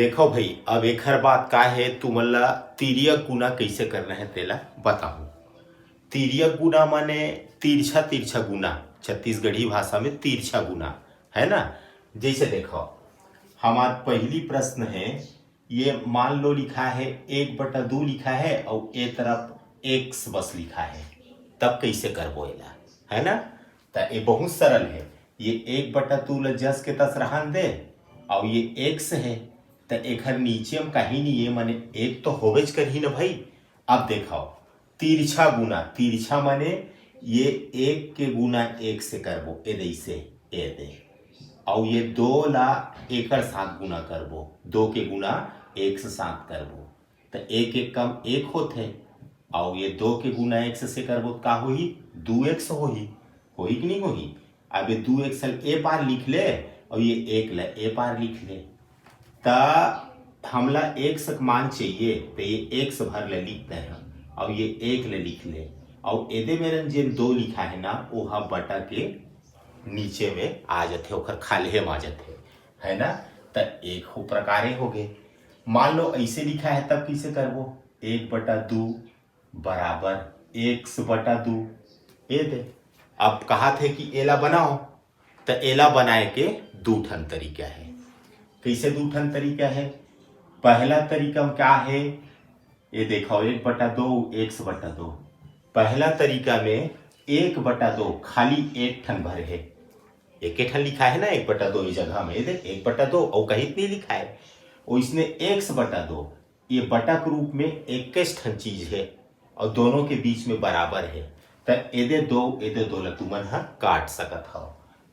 देखो भाई, अब एक हर बात का है तुमन ला तिर्यक गुना कैसे करना है तेला बताऊं। तिर्यक गुना माने तिरछा तिरछा गुना, छत्तीसगढ़ी भाषा में तिरछा गुना है ना। जैसे देखो, हमारा पहली प्रश्न है, ये मान लो लिखा है 1/2 लिखा है और ए तरफ एक्स बस लिखा है, तब कैसे करबो एला, है ना। तो ये बहुत सरल है। ये 1/2 ला जस के तस रहन दे और ये एक्स है, तो एक नीचे में कहीं नहीं, ये माने एक तो होवेज करही ना भाई। अब देखो, तिरछा गुना, तिरछा माने ये एक के गुना एक से करबो, ए जैसे ए दे, और ये 2 ला एकर साथ गुना करबो, 2 के गुना एक से साथ करबो, तो एक एक कम एक होते, और ये 2 के गुना एक्स से करबो का होही 2x होही, होही कि नहीं होही। अब ये 2x ए पार लिख ले और ये 1 ला ए पार लिख ले, ता हमला x मान चाहिए, तो ये x भर ले लिखते हैं और ये 1 ले लिख ले, और एदे मेरन जेन 2 लिखा है ना, वो हा बटा के नीचे में आ जाते, ओखर खाले में आ जाते, है ना। तो एक हो प्रकारे हो गए। मान लो ऐसे लिखा है, तब कैसे करबो, 1/2 बराबर x/2 ए दे। अब कहा थे कि एला बनाओ, तो एला बनाए के 2 ठन तरीका है। कैसे 2 ठन तरीका है। पहला तरीका में क्या है, ये देखो 1/2 x/2। पहला तरीका में 1/2 खाली एक ठन भर है, एक ठन लिखा है ना 1/2 इस जगह में, देख 1/2 और कहीं नहीं लिखा है, और इसने x/2 ये बटा के रूप में 21 ठन चीज है और दोनों के बीच में बराबर है, तो एदे 2 ला तुमन हा काट सकत हो।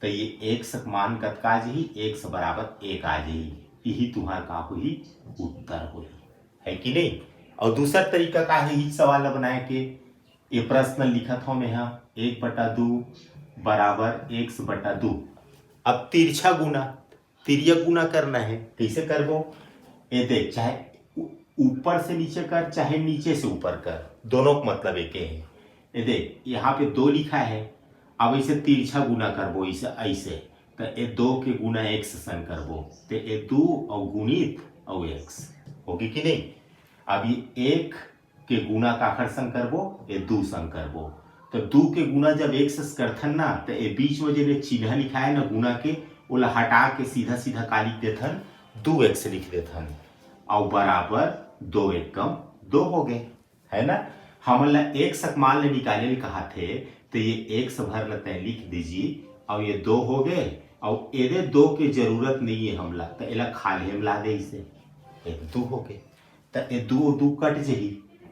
तो ये x मान कतका आ जाही, x बराबर 1 आ जाही, यही तुम्हारा का होही उत्तर होही, है कि नहीं। और दूसरा तरीका का है इस सवाल ला बनाए के, ये प्रश्न लिखत हो मैं 1/2 बराबर x/2। अब तिरछा गुना, तिर्यक गुना करना है, कैसे करबो, ये देख, चाहे ऊपर से नीचे कर चाहे नीचे से ऊपर कर, दोनों का मतलब एक है। ये देख यहाँ पे 2 लिखा है, अब इसे तिरछा गुना करबो इसे ऐसे, तो ये 2 के गुना x संग करबो, तो ये 2 और गुणित और x होगी कि नहीं। अब ये 1 के गुना काखर संग करबो, ये 2 संग करबो, तो 2 के गुना जब x से करथन ना, तो ये बीच में जो चिन्ह लिखा है ना गुना के, वो हटा के सीधा सीधा का लिख देथन, 2x लिख देथन, और बराबर 2 1 कम 2 हो गए, है ना। हम x मान ले निकाले कहा थे, तो ये x भर लेते हैं लिख दीजिए, और ये 2 हो गए, और एदे 2 की जरूरत नहीं है हमला, तो एला खाले में ला दे, इसे 2 हो गए, तो ये 2 कट जाही,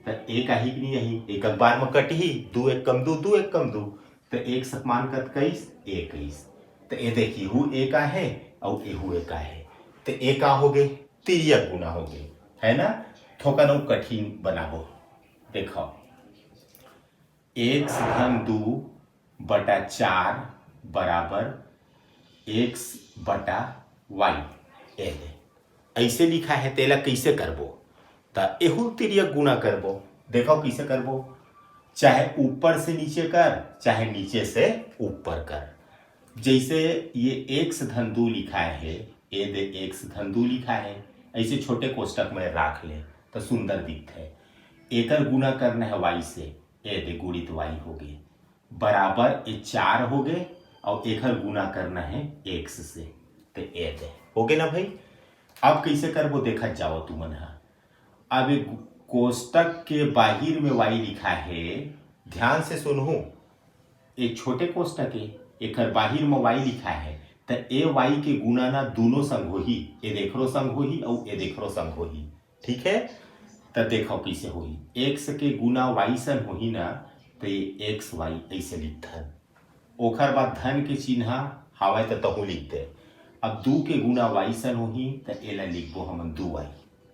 तो एक आही कि नहीं आही, एक बार में कट ही, 2 1 कम 2 2 1 कम 2, तो x मान कत 21, तो ये देखिए हु एक है और एहू एक है, तो एक हो गए तिर्यक गुना हो गए, है ना। थोका नो कठिन बनाबो, देखो 1/2 बराबर x/y ऐसे लिखा है, तेला कैसे करबो, तो एहू तिर्यक गुना करबो। देखो कैसे करबो, चाहे ऊपर से नीचे कर चाहे नीचे से ऊपर कर। जैसे ये x/2 लिखा है, ए दे x/2 लिखा है, ऐसे छोटे कोष्टक में राख ले तो सुंदर दिखते है। एकर गुना करना है y से, ए दे गुणित y हो गए, बराबर ये 4 हो गए, और एकर गुना करना है x से, तो ए दे हो गए ना भाई। अब कैसे करबो देखा जाओ तुमन हा। अब कोष्टक के बाहिर में y लिखा है, ध्यान से सुनहु, एक छोटे कोष्टक है, एक बाहिर में y लिखा है, तो ए y के गुना ना दोनों संग होही, ए देखरो संग होही और ए देखरो संग होही, ठीक है। तो देखो कैसे होही, x के गुना y संग होही ना, तो ये xy ऐसे लिखथन, ओखर बाद धन के चिन्ह हवाए तो तहु लिख दे। अब 2 के गुना y संग होही, तो एला लिखबो हम 2y,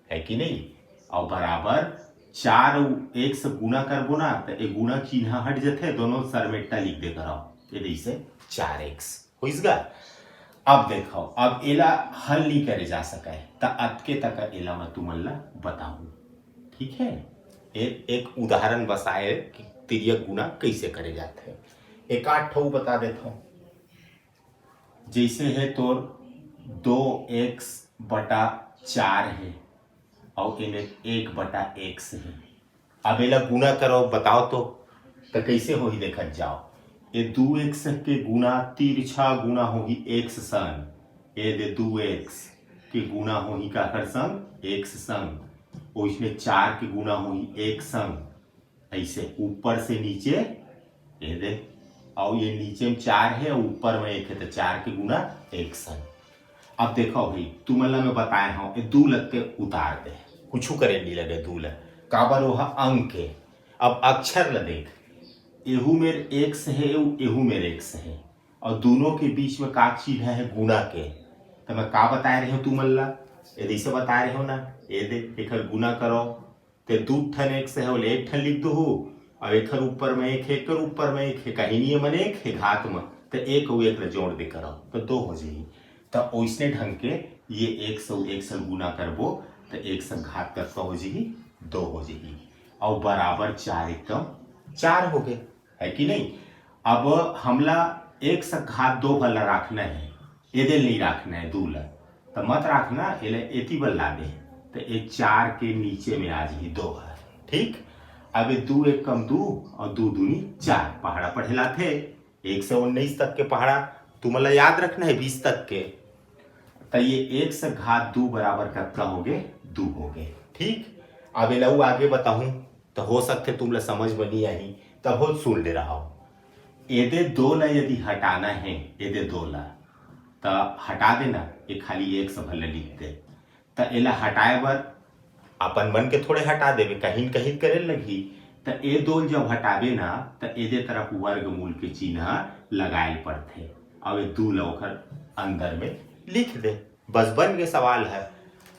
है कि नहीं, और बराबर 4 x गुना करबो ना, तो ए गुना चिन्ह हट जाते, दोनों सरमेटा लिख दे करो, ये जैसे 4x होइसगा। अब देखो, अब एला हल नहीं करे जा सके, तो अतके तक एला मैं तुमन ला बताऊं, ठीक है। एक उदाहरण बताए कि तिर्यक गुना कैसे करे जाते हैं, एक आठ ठो बता देता हूं। जैसे है तोर 2x/2 4 है और इन्हें 1/x है। अब एला गुना करो, बताओ तो कैसे हो ही देखत जाओ। ये 2x के गुना तिरछा गुना होगी x संग, ये दे 2x के गुना होगी काकर संग, x संग। उसमें 4 के गुना होगी 1 संग, ऐसे ऊपर से नीचे ये दे, और ये नीचे में 4 है और ऊपर में 1 है, तो 4 के गुना 1 संग। अब देखो भाई तुम्हारा मैं बताया हूँ, ये 2 लग के उतार दे, कुछ करे नहीं लगे 2 लग काबर वह अंक है। अब अक्षर ल देख, एहू मेर x है एहू मेर x है, और दोनों के बीच में का चीज है गुना के। तो मैं का बता रहे हो तुम ला, यदि से बता रहे हो ना, ये दे एक गुना करो तो 2 ठन x है बोले 1 ठन लिख दो, और एक ऊपर में 1 है, एक ऊपर में 1 है, कहीं नहीं मन 1 है घात में, तो 1 और 1 जोड़ दे करो तो 2 हो जाएगी। तो वैसने ढंग के ये 1 से गुना करबो तो 1 से घात करता हो जाएगी 2 हो जाएगी, और बराबर 4 एकदम 4 हो गए, है कि नहीं। अब हमला 1 से घात 2 वाला रखना है, ये नहीं रखना है 2 ला, तो मत रखना, ये एती बल ला दे, तो ये 4 के नीचे में आ जाएगी 2 है, ठीक। अब 2 1 कम 2 और 2 दूनी 4, पहाड़ा पढ़ेला थे 1 से 19 तक के पहाड़ा, तुम्हारा याद रखना है 20 तक के। तो ये 1 से घात 2 बराबर कितना हो गए, 2 हो गए, ठीक। अब ये आगे बताऊं तो हो सकते तुम लोग समझ बनी आई, तब हो सुन ले रहा हो। ये 2 ला यदि हटाना है, ये 2 ला तो हटा देना, ये खाली 1 से भले लिख दे, तो एला हटाए बर अपन मन के थोड़े हटा देवे, कहीं कहीं करे लगी, तो ये 2 जब हटावे ना तो ये तरफ वर्गमूल के चिन्ह लगाए पड़ते, अब ये 2 लौकर अंदर में लिख दे, बस बन गए सवाल है।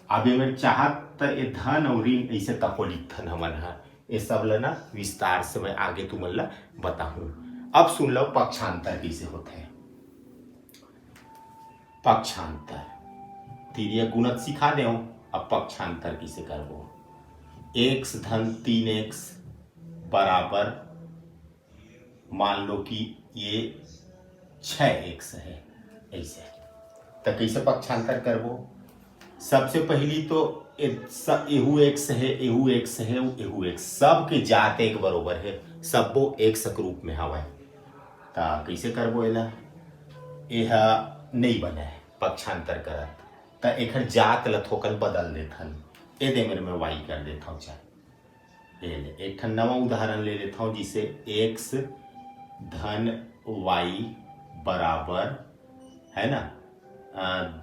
अब ये मेरे चाहत तो ये धन और ऋण ऐसे तको लिखन हमन है, ये सब लेना विस्तार से मैं आगे तुम ला बताऊं। अब सुन लो पक्षांतर कैसे होते हैं। पक्षांतर तिर्यक गुणक सिखा दे, अब पक्षांतर कैसे करबो। x धन 3x बराबर, मान लो कि ये 6x है, ऐसे तो कैसे पक्षांतर करबो। सबसे पहली तो एहू x है एहू x है एहू x, सब के जात एक बरोबर है, सबो x के रूप में हवा, तो कैसे करबो एला, यह नहीं बने है पक्षांतर करत, तो एक जात ल थोकन बदल देथन, ये दे मेरे में y कर देता हूँ, चाहे ये ले एक नवा उदाहरण ले लेता हूँ, जिसे x धन y बराबर है ना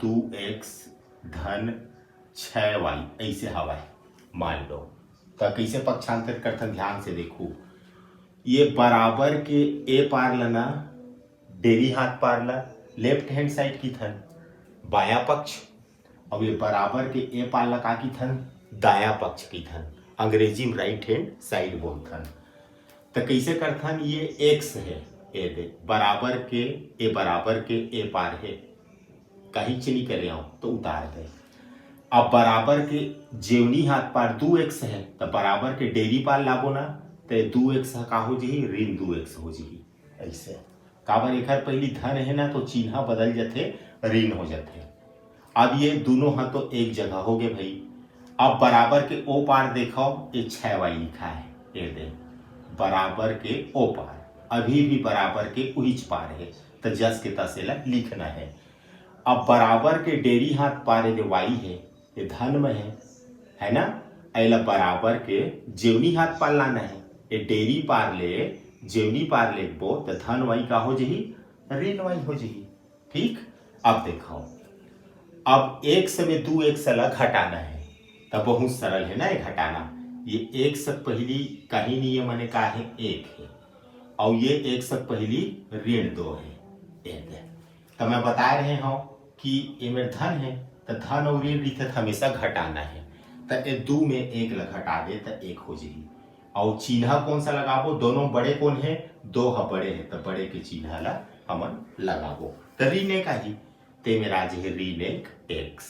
2x धन 6y ऐसे हवा है, मान लो। तो कैसे पक्षांतर करथन ध्यान से देखो, ये बराबर के ए पार लना डेरी हाथ पार ला लेफ्ट हैंड साइड की थन बाया पक्ष, और ये बराबर के ए पार ला का की थन दाया पक्ष की थन, अंग्रेजी में राइट हैंड साइड बोलथन। तो कैसे करथन, ये x है, ए दे बराबर के ए पार है, कहीं चीनी करे आओ तो उतार दे। अब बराबर के जेवनी हाथ पार 2x है, तो बराबर के डेरी पार लाबो ना, तो 2x का हो जाही ऋण 2x हो जाही, ऐसे काबर एक पहली धन है ना, तो चिन्ह बदल जाते ऋण हो जाते। अब ये दोनों हाथ तो एक जगह हो गए भाई। अब बराबर के ओ पार देखो, ये 6y लिखा है, ये दे बराबर के ओ पार, अभी भी बराबर के उहिच पार है, तो जस के तसेला लिखना है। अब बराबर के डेरी हाथ पार ये y है, ये धन में है ना, ऐला बराबर के जेवनी हाथ पार लाना है, ये डेरी पार ले जेवनी पार लेबो तो धन y का हो जाही ऋण y हो जाही, ठीक। अब देखो, अब x में 2x अलग हटाना है, तब बहुत सरल है ना ये घटाना, ये x पहली कहीं नहीं है मने का है 1 है, और ये x पहली ऋण 2 है, एक है। तो मैं बता रहे हूँ कि ये मेरे धन है, तो धन और ऋण लिखत हमेशा घटाना है, तो ये 2 में 1 लग घटा दे तो 1 हो जाएगी, और चिन्ह कौन सा लगाबो, दोनों बड़े कौन है, 2 बड़े है, तो बड़े के चिन्ह ला हमन लगाबो, तो ऋण 1 आई, ते मेरा जे है ऋण 1 x।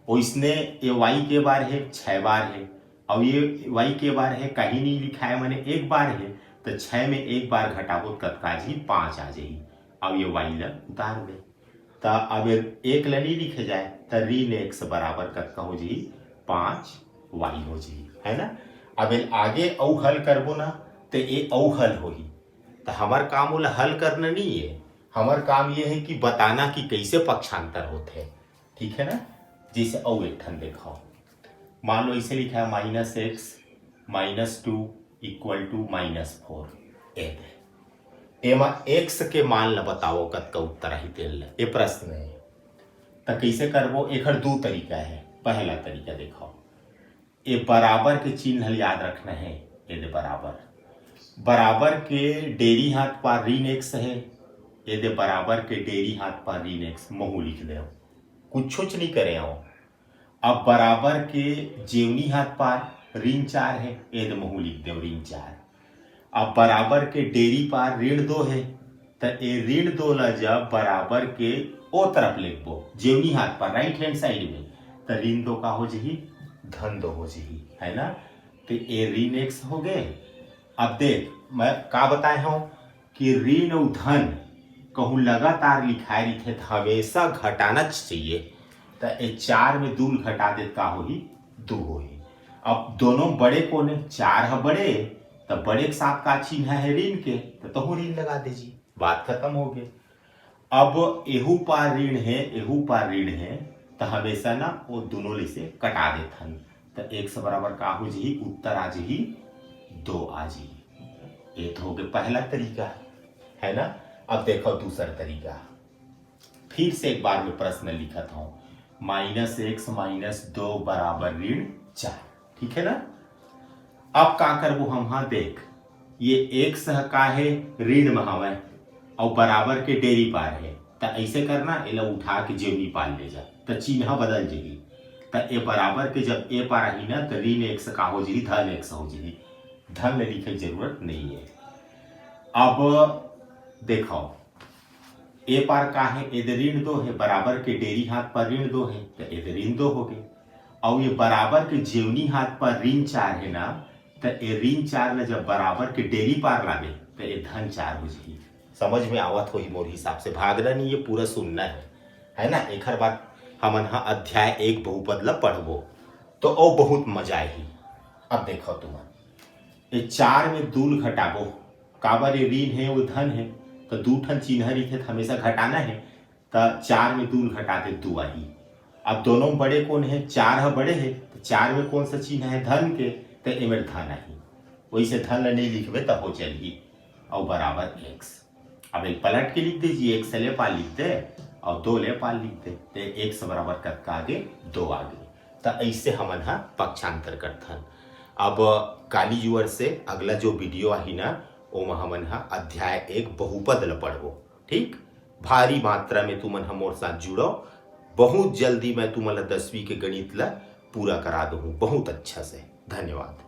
इसने ये y के बार है 6 बार है, और ये y के बार है कहीं नहीं लिखा है मैंने 1 बार है, तो 6 में 1 बार घटाबो तत्काल ही 5 आ जाएगी। अब ये y ला उतार दे, तो अब एक ला नहीं लिखे जाए तो ऋण एक्स बराबर कतका हो जी 5y हो जी, है ना। अब आगे औ हल करबो ना तो ये औ हल होही। तो हमार काम ओला हल करना नहीं है, हमार काम ये है कि बताना कि कैसे पक्षांतर होते हैं, ठीक है ना। जैसे औ एक ठन देखो, मान लो इसे लिखा है -x - 2 = -4। एमा x के मान ला बताओ कतका उत्तर ही तेल ये प्रश्न है। तो कैसे करबो, एक दो तरीका है। पहला तरीका देखो, ये बराबर के चिन्ह याद रखना है। ये बराबर के डेरी हाथ पर ऋण एक्स है, ये बराबर के डेरी हाथ पर ऋण एक्स महू लिख दे, कुछ नहीं करे आओ। अब बराबर के जेवनी हाथ पर ऋण 4 है, ये महू लिख दे ऋण 4। अब बराबर के डेरी पार ऋण 2 है, तो ये ऋण 2 ला जब बराबर के ओ तरफ लिखबो जेवनी हाथ पर राइट हैंड साइड में, तो ऋण 2 का हो जाही धन 2 हो जाही, है ना। तो ये ऋण एक्स हो गए। अब देख मैं का बताए हूं कि ऋण और धन कहूं लगातार लिखाए रही तो हमेशा घटाना चाहिए। तो ये 4 में 2 घटा दे का हो ही 2 हो ही। अब दोनों बड़े कोने 4 है बड़े, तो बड़े के साथ का चिन्ह है ऋण के, तो ऋण लगा दीजिए, बात खत्म हो गई। अब एहू पार ऋण है एहू पार ऋण है, तो हमेशा ना वो दोनों ले से कटा देते हैं। तो x बराबर का हो जी उत्तर आ जी 2 आ जी। ये तो हो गया पहला तरीका, है ना। अब देखो दूसरा तरीका, फिर से एक बार में प्रश्न लिखा था, -x - 2 बराबर ऋण 4, ठीक है ना। अब का करबो हम, हाँ देख ये x का है ऋण में हवे और बराबर के डेरी पार है, तो ऐसे करना इला उठा के जेवनी पार ले जा, तो चिन्ह बदल जाएगी। तो ए बराबर के जब ए पार आई ना तो ऋण x का हो जाएगी धन x हो जाएगी, धन लिखे की जरूरत नहीं है। अब देखो ए पार का है ये ऋण 2 है, बराबर के डेरी हाथ पर ऋण 2 है, तो ये ऋण 2 हो गए। और ये बराबर के जेवनी हाथ पर ऋण 4 है ना, तो ये ऋण 4 ने जब बराबर के डेरी पार लागे तो ये धन 4 हो जाएगी। समझ में आवत हो ही मोर हिसाब से, भागना नहीं, ये पूरा सुनना है ना। एक बात हमन हा अध्याय 1 बहुपद ला पढ़बो तो ओ बहुत मजा आई। अब देखो तुम ये 4 में 2 घटाबो, काबर ये ऋण है वो धन है, तो 2 ठन चिन्ह रही थे हमेशा घटाना है, तो 4 में 2 घटाते 2 आई। अब दोनों बड़े कौन है, 4 है बड़े है, तो 4 में कौन सा चिन्ह है धन के, तो एमें धन आई। वैसे धन नहीं लिखबे तो हो चलिए और बराबर x। अब एक पलट के लिख दीजिए, x ले पार लिख दे और 2 ले पार लिख दे, तो x बराबर कतका आगे 2 आगे। तो ऐसे हमन हा पक्षांतर करथन। अब काली जुअर से अगला जो वीडियो आई ना ओमा हमन हा अध्याय 1 बहुपद ला पढ़बो, ठीक। भारी मात्रा में तुमन हमोर साथ जुड़ो, बहुत जल्दी मैं तुमला 10वीं के गणित ला पूरा करा दूँ बहुत अच्छा से। धन्यवाद।